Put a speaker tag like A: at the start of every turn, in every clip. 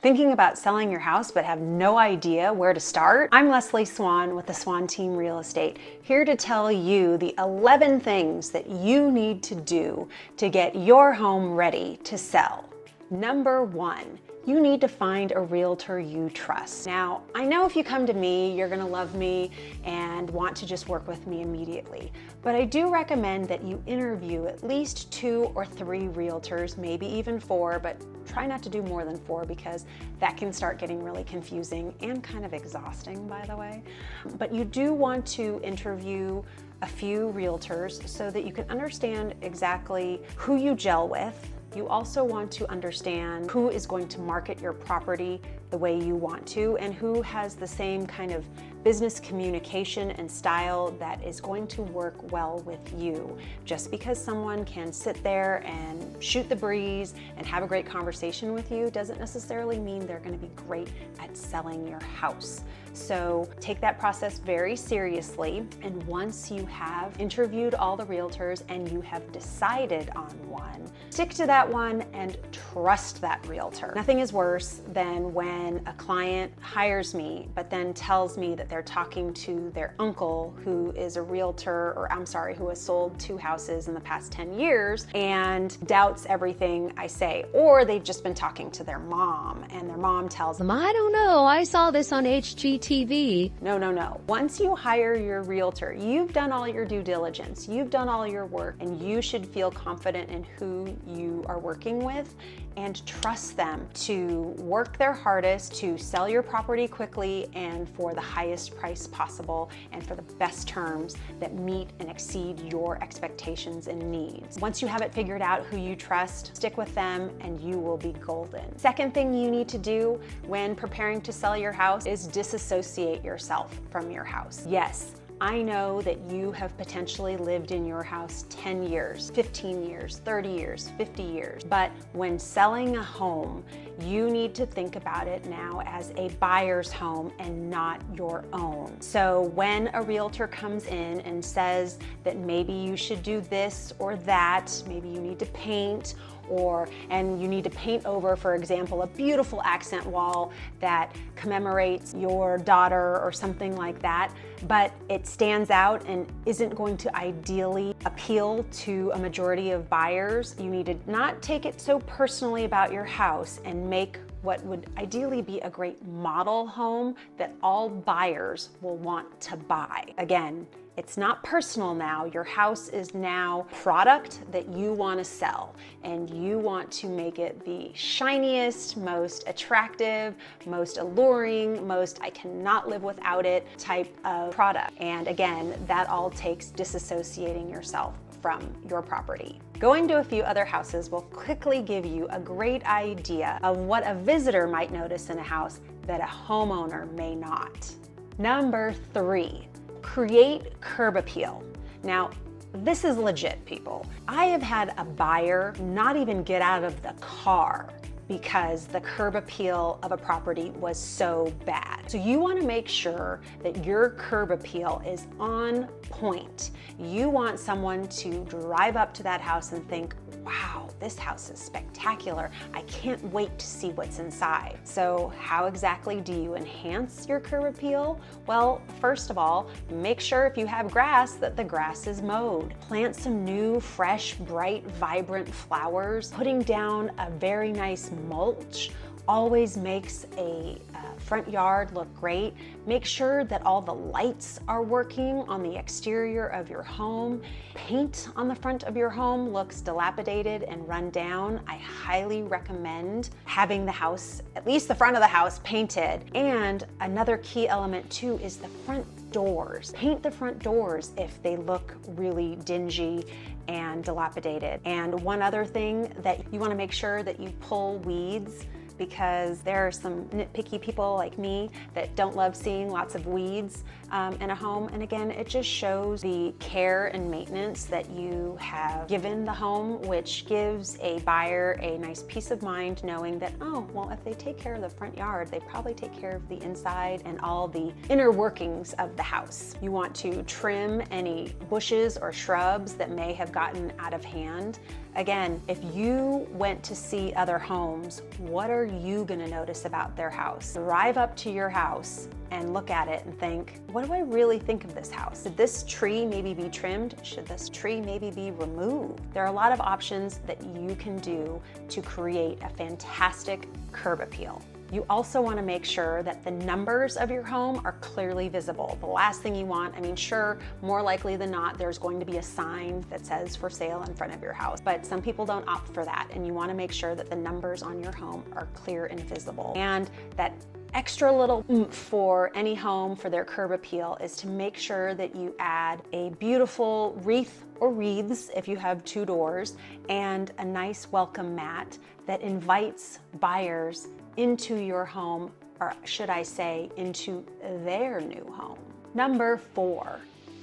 A: Thinking about selling your house but have no idea where to start? I'm Leslie Swan with the Swan Team Real Estate, here to tell you the 11 things that you need to do to get your home ready to sell. Number 1, you need to find a realtor you trust. Now, I know if you come to me, you're gonna love me and want to just work with me immediately. But I do recommend that you interview at least 2 or 3 realtors, maybe even 4, but try not to do more than 4 because that can start getting really confusing and kind of exhausting, by the way. But you do want to interview a few realtors so that you can understand exactly who you gel with. You also want to understand who is going to market your property the way you want to and who has the same kind of business communication and style that is going to work well with you. Just because someone can sit there and shoot the breeze and have a great conversation with you doesn't necessarily mean they're going to be great at selling your house. So take that process very seriously, and once you have interviewed all the realtors and you have decided on one, stick to that one and trust that realtor. Nothing is worse than when a client hires me but then tells me that they're talking to their uncle who is a realtor, or who has sold 2 houses in the past 10 years and doubts everything I say. Or they've just been talking to their mom and their mom tells them,
B: I don't know, I saw this on HGTV.
A: No. Once you hire your realtor, you've done all your due diligence, you've done all your work, and you should feel confident in who you are working with and trust them to work their hardest to sell your property quickly and for the highest price possible and for the best terms that meet and exceed your expectations and needs. Once you have it figured out who you trust, stick with them and you will be golden. Second thing you need to do when preparing to sell your house is disassociate yourself from your house. Yes, I know that you have potentially lived in your house 10 years, 15 years, 30 years, 50 years. But when selling a home, you need to think about it now as a buyer's home and not your own. So when a realtor comes in and says that maybe you should do this or that, maybe you need to paint, and you need to paint over, for example, a beautiful accent wall that commemorates your daughter or something like that, but it stands out and isn't going to ideally appeal to a majority of buyers. You need to not take it so personally about your house and make what would ideally be a great model home that all buyers will want to buy. Again, it's not personal now. Your house is now product that you want to sell, and you want to make it the shiniest, most attractive, most alluring, most I cannot live without it type of product. And again, that all takes disassociating yourself from your property. Going to a few other houses will quickly give you a great idea of what a visitor might notice in a house that a homeowner may not. Number 3. Create curb appeal. Now, this is legit, people. I have had a buyer not even get out of the car because the curb appeal of a property was so bad. So you want to make sure that your curb appeal is on point. You want someone to drive up to that house and think, wow, this house is spectacular. I can't wait to see what's inside. So how exactly do you enhance your curb appeal? Well, first of all, make sure if you have grass that the grass is mowed. Plant some new, fresh, bright, vibrant flowers. Putting down a very nice mulch always makes a front yard look great. Make sure that all the lights are working on the exterior of your home. Paint on the front of your home looks dilapidated and run down. I highly recommend having the house, at least the front of the house, painted. And another key element too is the front doors. Paint the front doors if they look really dingy and dilapidated. And one other thing that you want to make sure that you pull weeds, because there are some nitpicky people like me that don't love seeing lots of weeds in a home. And again, it just shows the care and maintenance that you have given the home, which gives a buyer a nice peace of mind knowing that, oh, well, if they take care of the front yard, they probably take care of the inside and all the inner workings of the house. You want to trim any bushes or shrubs that may have gotten out of hand. Again, if you went to see other homes, what are you gonna notice about their house? Drive up to your house and look at it and think, what do I really think of this house? Should this tree maybe be trimmed? Should this tree maybe be removed? There are a lot of options that you can do to create a fantastic curb appeal. You also want to make sure that the numbers of your home are clearly visible. The last thing you want, I mean, sure, more likely than not, there's going to be a sign that says for sale in front of your house, but some people don't opt for that, and you want to make sure that the numbers on your home are clear and visible. And that extra little oomph for any home for their curb appeal is to make sure that you add a beautiful wreath or wreaths if you have 2 doors, and a nice welcome mat that invites buyers into your home, or should I say, into their new home. Number 4,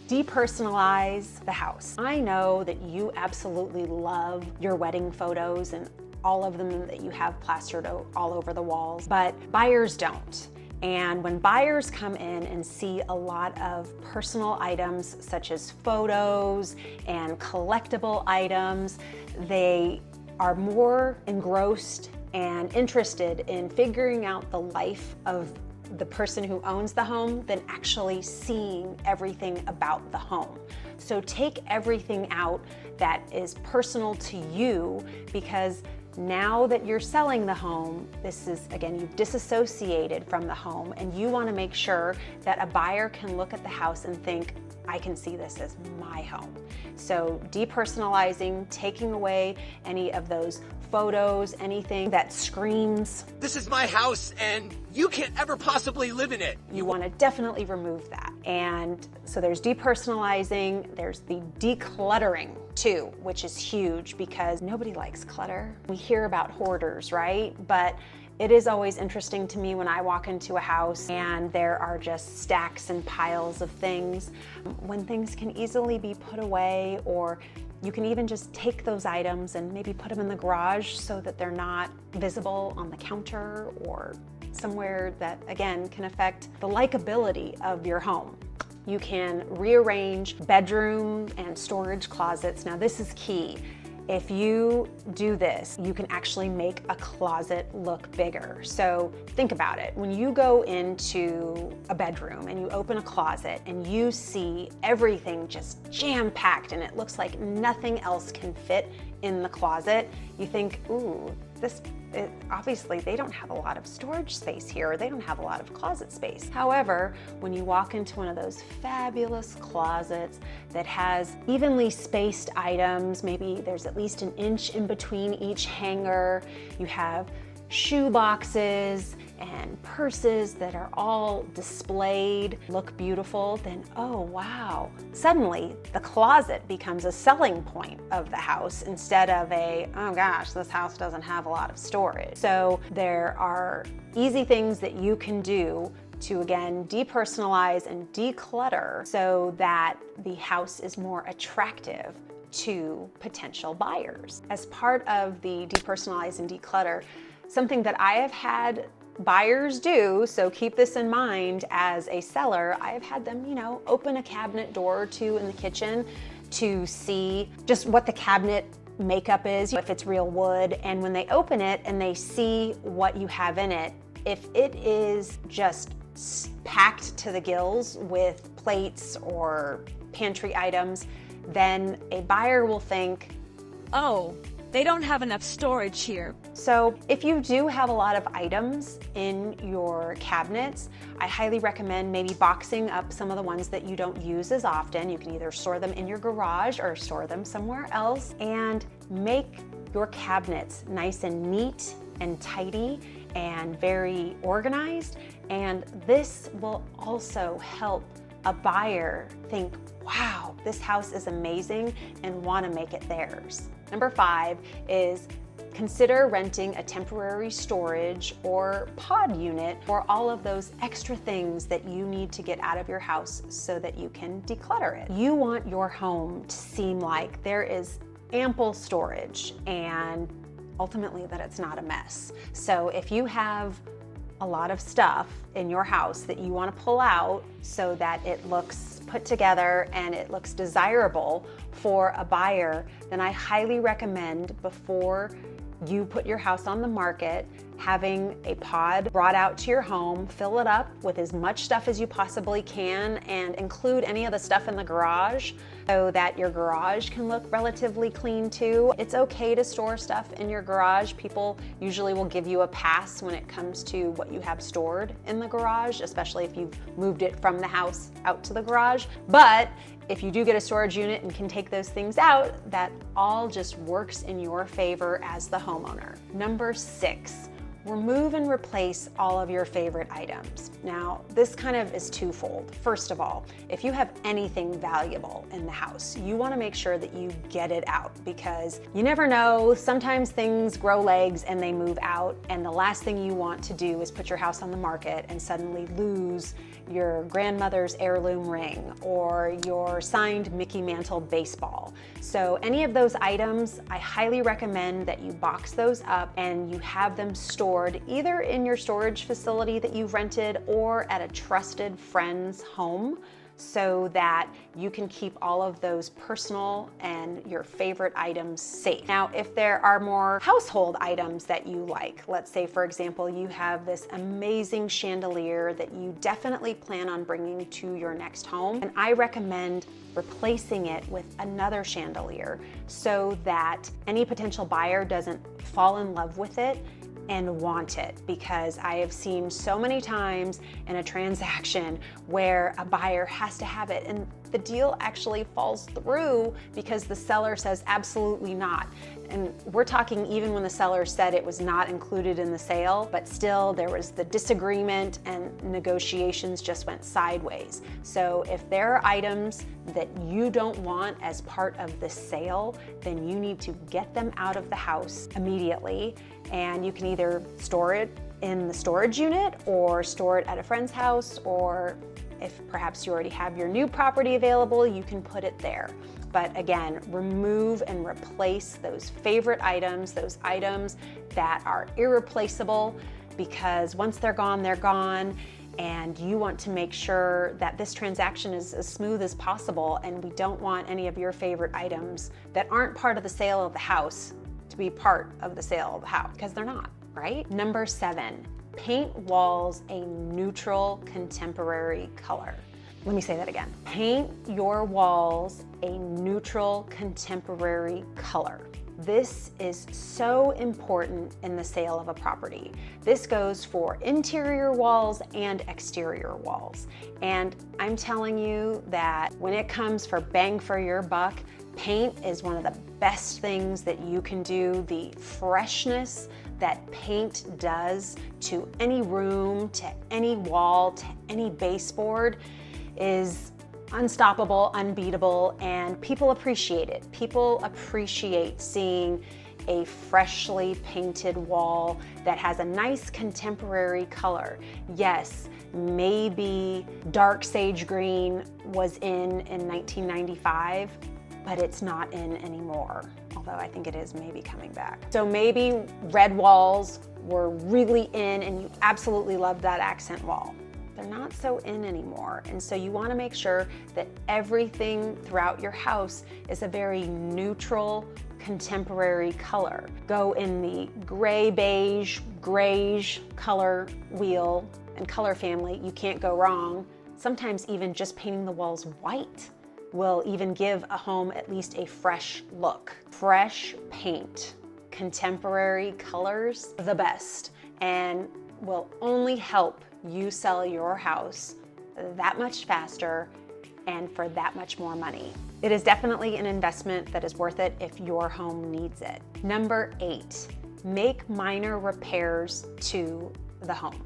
A: depersonalize the house. I know that you absolutely love your wedding photos and all of them that you have plastered all over the walls, but buyers don't. And when buyers come in and see a lot of personal items such as photos and collectible items, they are more engrossed and interested in figuring out the life of the person who owns the home than actually seeing everything about the home. So take everything out that is personal to you, because now that you're selling the home, this is, again, you've disassociated from the home, and you want to make sure that a buyer can look at the house and think, I can see this as my home. So depersonalizing, taking away any of those photos, anything that screams,
C: this is my house and you can't ever possibly live in it.
A: You want to definitely remove that. And so there's depersonalizing, there's the decluttering too, which is huge because nobody likes clutter. We hear about hoarders, right? But it is always interesting to me when I walk into a house and there are just stacks and piles of things, when things can easily be put away, or you can even just take those items and maybe put them in the garage so that they're not visible on the counter or somewhere that, again, can affect the likability of your home. You can rearrange bedroom and storage closets. Now, this is key. If you do this, you can actually make a closet look bigger. So think about it. When you go into a bedroom and you open a closet and you see everything just jam-packed and it looks like nothing else can fit in the closet, you think, ooh, obviously they don't have a lot of storage space here, or they don't have a lot of closet space. However, when you walk into one of those fabulous closets that has evenly spaced items, maybe there's at least an inch in between each hanger, you have shoe boxes and purses that are all displayed, look beautiful, then oh wow, suddenly the closet becomes a selling point of the house instead of a, oh gosh, this house doesn't have a lot of storage. So there are easy things that you can do to, again, depersonalize and declutter so that the house is more attractive to potential buyers. As part of the depersonalize and declutter, something that I have had buyers do, so keep this in mind as a seller, I have had them, open a cabinet door or two in the kitchen to see just what the cabinet makeup is, if it's real wood, and when they open it and they see what you have in it, if it is just packed to the gills with plates or pantry items, then a buyer will think,
D: oh, they don't have enough storage here.
A: So if you do have a lot of items in your cabinets, I highly recommend maybe boxing up some of the ones that you don't use as often. You can either store them in your garage or store them somewhere else, and make your cabinets nice and neat and tidy and very organized. And this will also help a buyer think, wow, this house is amazing, and want to make it theirs. Number 5 is consider renting a temporary storage or pod unit for all of those extra things that you need to get out of your house so that you can declutter it. You want your home to seem like there is ample storage and ultimately that it's not a mess. So if you have a lot of stuff in your house that you want to pull out so that it looks put together and it looks desirable for a buyer, then I highly recommend, before you put your house on the market, having a pod brought out to your home, fill it up with as much stuff as you possibly can, and include any of the stuff in the garage so that your garage can look relatively clean too. It's okay to store stuff in your garage. People usually will give you a pass when it comes to what you have stored in the garage, especially if you've moved it from the house out to the garage. But if you do get a storage unit and can take those things out, that all just works in your favor as the homeowner. Number 6, remove and replace all of your favorite items. Now, this kind of is twofold. First of all, if you have anything valuable in the house, you want to make sure that you get it out, because you never know, sometimes things grow legs and they move out, and the last thing you want to do is put your house on the market and suddenly lose your grandmother's heirloom ring or your signed Mickey Mantle baseball. So any of those items, I highly recommend that you box those up and you have them stored either in your storage facility that you've rented or at a trusted friend's home, so that you can keep all of those personal and your favorite items safe. Now, if there are more household items that you like, let's say for example, you have this amazing chandelier that you definitely plan on bringing to your next home, and I recommend replacing it with another chandelier so that any potential buyer doesn't fall in love with it and want it, because I have seen so many times in a transaction where a buyer has to have it and the deal actually falls through because the seller says absolutely not. And we're talking even when the seller said it was not included in the sale, but still there was the disagreement and negotiations just went sideways. So if there are items that you don't want as part of the sale, then you need to get them out of the house immediately, and you can either store it in the storage unit or store it at a friend's house, or if perhaps you already have your new property available, you can put it there. But again, remove and replace those favorite items, those items that are irreplaceable, because once they're gone, and you want to make sure that this transaction is as smooth as possible, and we don't want any of your favorite items that aren't part of the sale of the house to be part of the sale of the house, because they're not, right? Number 7, paint walls a neutral contemporary color. Let me say that again. Paint your walls a neutral contemporary color. This is so important in the sale of a property. This goes for interior walls and exterior walls. And I'm telling you that when it comes for bang for your buck, paint is one of the best things that you can do. The freshness that paint does to any room, to any wall, to any baseboard is unstoppable, unbeatable, and people appreciate it. People appreciate seeing a freshly painted wall that has a nice contemporary color. Yes, maybe dark sage green was in 1995, but it's not in anymore, although I think it is maybe coming back. So maybe red walls were really in and you absolutely loved that accent wall. They're not so in anymore. And so you want to make sure that everything throughout your house is a very neutral, contemporary color. Go in the gray, beige, grayish color wheel and color family. You can't go wrong. Sometimes even just painting the walls white will even give a home at least a fresh look. Fresh paint, contemporary colors, the best, and will only help you sell your house that much faster and for that much more money. It is definitely an investment that is worth it if your home needs it. Number 8, make minor repairs to the home.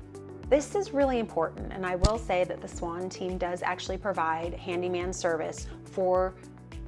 A: This is really important, and I will say that the Swan team does actually provide handyman service for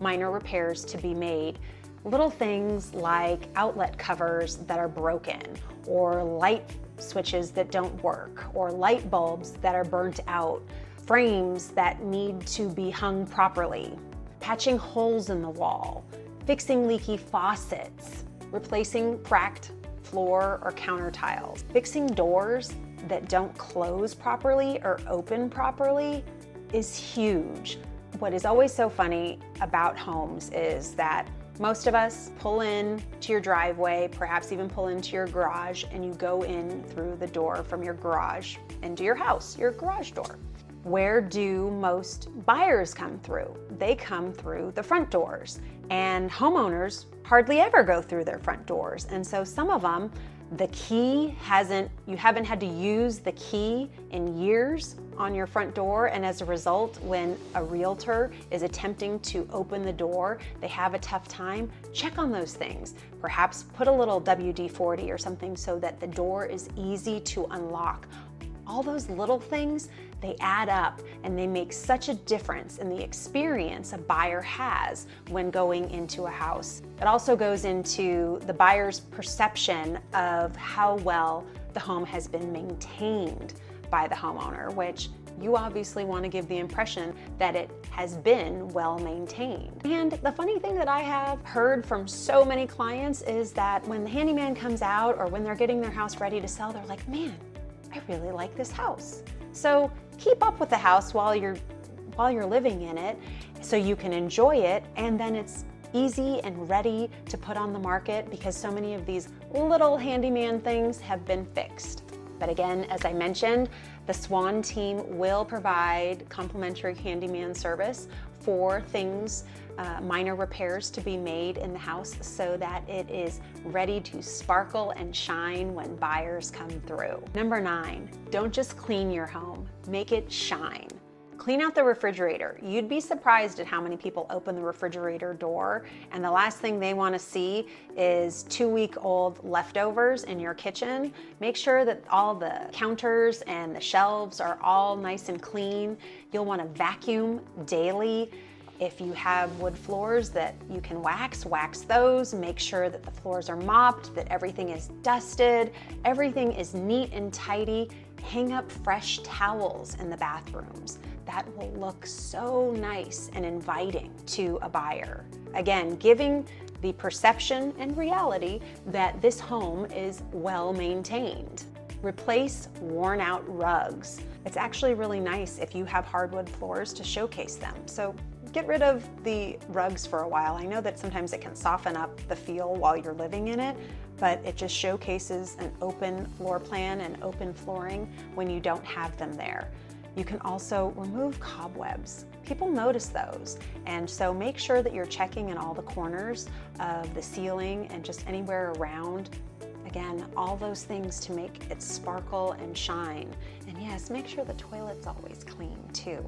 A: minor repairs to be made. Little things like outlet covers that are broken, or light switches that don't work, or light bulbs that are burnt out, frames that need to be hung properly, patching holes in the wall, fixing leaky faucets, replacing cracked floor or counter tiles, fixing doors that don't close properly or open properly is huge. What is always so funny about homes is that Most of us pull in to your driveway, perhaps even pull into your garage, and you go in through the door from your garage into your house, your garage door. Where do most buyers come through? They come through the front doors, and homeowners hardly ever go through their front doors. And so some of them, you haven't had to use the key in years on your front door, and as a result, when a realtor is attempting to open the door, they have a tough time. Check on those things. Perhaps put a little WD-40 or something so that the door is easy to unlock. All those little things, they add up and they make such a difference in the experience a buyer has when going into a house. It also goes into the buyer's perception of how well the home has been maintained by the homeowner, which you obviously want to give the impression that it has been well maintained. And the funny thing that I have heard from so many clients is that when the handyman comes out or when they're getting their house ready to sell, they're like, man, I really like this house. So keep up with the house while you're living in it so you can enjoy it, and then it's easy and ready to put on the market because so many of these little handyman things have been fixed. But again, as I mentioned, the Swan team will provide complimentary handyman service for things, minor repairs to be made in the house so that it is ready to sparkle and shine when buyers come through. Number 9, don't just clean your home, make it shine. Clean out the refrigerator. You'd be surprised at how many people open the refrigerator door and the last thing they want to see is 2-week-old leftovers in your kitchen. Make sure that all the counters and the shelves are all nice and clean. You'll want to vacuum daily. If you have wood floors that you can wax those. Make sure that the floors are mopped, that everything is dusted, everything is neat and tidy. Hang up fresh towels in the bathrooms. That will look so nice and inviting to a buyer. Again, giving the perception and reality that this home is well maintained. Replace worn out rugs. It's actually really nice if you have hardwood floors to showcase them. So get rid of the rugs for a while. I know that sometimes it can soften up the feel while you're living in it, but it just showcases an open floor plan and open flooring when you don't have them there. You can also remove cobwebs. People notice those, and so make sure that you're checking in all the corners of the ceiling and just anywhere around. Again, all those things to make it sparkle and shine. And yes, make sure the toilet's always clean too.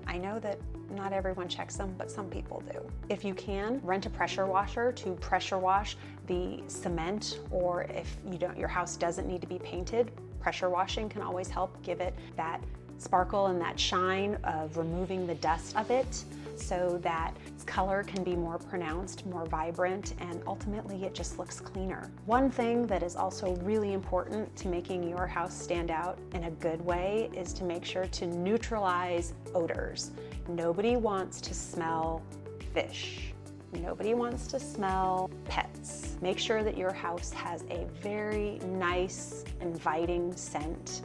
A: I know that not everyone checks them, but some people do. If you can, rent a pressure washer to pressure wash the cement, or if your house doesn't need to be painted, pressure washing can always help give it that sparkle and that shine of removing the dust of it so that its color can be more pronounced, more vibrant, and ultimately it just looks cleaner. One thing that is also really important to making your house stand out in a good way is to make sure to neutralize odors. Nobody wants to smell fish. Nobody wants to smell pets. Make sure that your house has a very nice, inviting scent,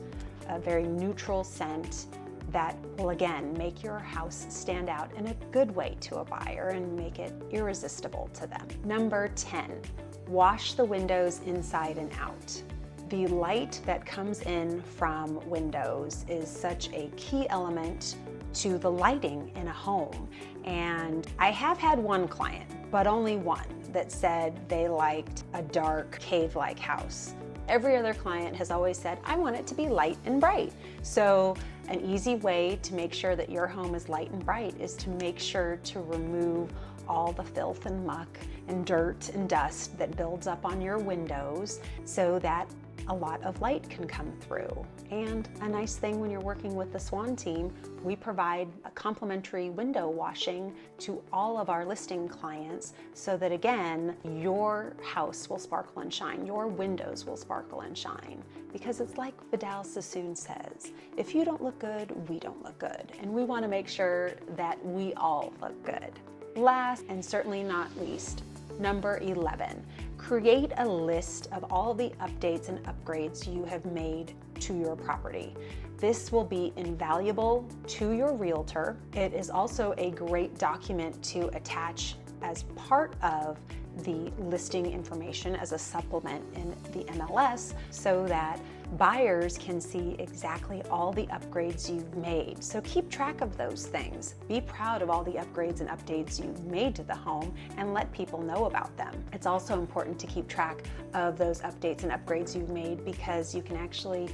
A: a very neutral scent that will again make your house stand out in a good way to a buyer and make it irresistible to them. Number 10, wash the windows inside and out. The light that comes in from windows is such a key element to the lighting in a home. And I have had one client, but only one, that said they liked a dark cave-like house. Every other client has always said, I want it to be light and bright. So an easy way to make sure that your home is light and bright is to make sure to remove all the filth and muck and dirt and dust that builds up on your windows so that a lot of light can come through. And a nice thing when you're working with the Swan team, we provide a complimentary window washing to all of our listing clients so that again, your house will sparkle and shine, your windows will sparkle and shine. Because it's like Vidal Sassoon says, if you don't look good, we don't look good. And we want to make sure that we all look good. Last and certainly not least, number 11, create a list of all the updates and upgrades you have made to your property. This will be invaluable to your realtor. It is also a great document to attach as part of the listing information as a supplement in the MLS so that buyers can see exactly all the upgrades you've made. So keep track of those things. Be proud of all the upgrades and updates you've made to the home and let people know about them. It's also important to keep track of those updates and upgrades you've made because you can actually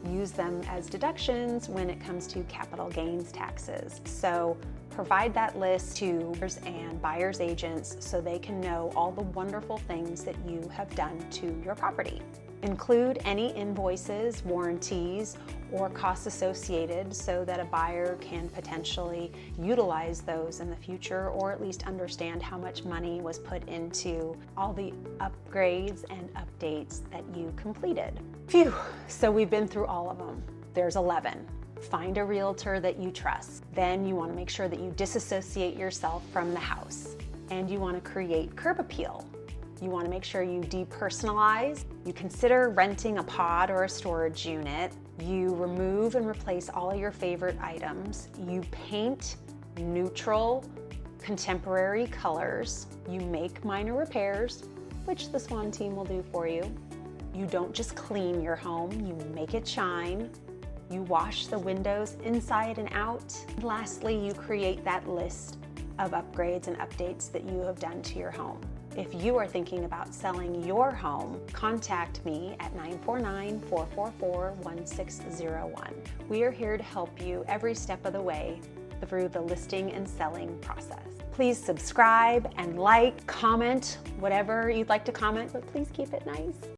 A: use them as deductions when it comes to capital gains taxes. So provide that list to buyers and buyers agents so they can know all the wonderful things that you have done to your property. Include any invoices, warranties, or costs associated so that a buyer can potentially utilize those in the future or at least understand how much money was put into all the upgrades and updates that you completed. Phew, so we've been through all of them. There's 11. Find a realtor that you trust. Then you want to make sure that you disassociate yourself from the house. And you want to create curb appeal. You want to make sure you depersonalize. You consider renting a pod or a storage unit. You remove and replace all your favorite items. You paint neutral, contemporary colors. You make minor repairs, which the Swan team will do for you. You don't just clean your home, you make it shine. You wash the windows inside and out. And lastly, you create that list of upgrades and updates that you have done to your home. If you are thinking about selling your home, contact me at 949-444-1601. We are here to help you every step of the way through the listing and selling process. Please subscribe and like, comment, whatever you'd like to comment, but please keep it nice.